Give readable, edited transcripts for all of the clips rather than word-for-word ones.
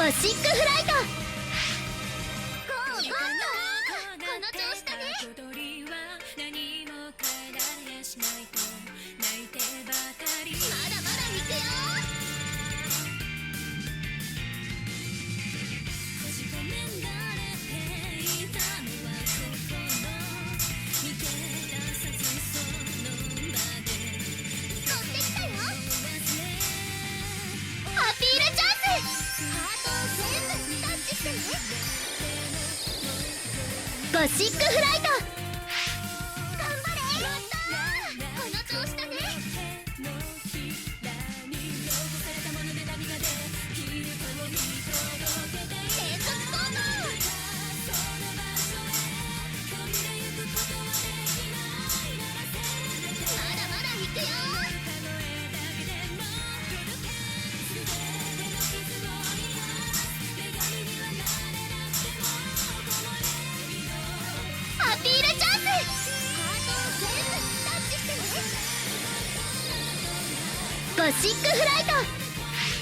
ゴシックフライト。ゴーゴー、この調子だね。まだまだ行くよ。乗ってきたよ。アピールチャンス。ハートを全部タッチしてね。ゴシックフライト。頑張れ。やったー、この調子だね。連続行動。まだまだ行くよ。アピールチャンス。ハートを全部タッチしてね。ゴシックフライト。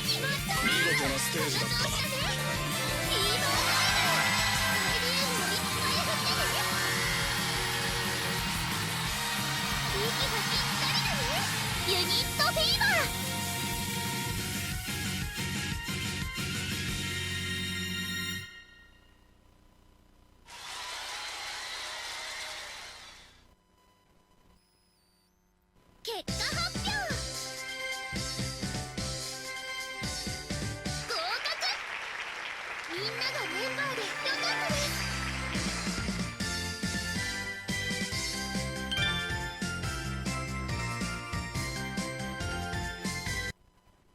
決まったー。見事なステージだった。この調子だね。フィーバータイム。IBM をいっぱい振ってね。息がぴったりだね。ユニットフィーバー。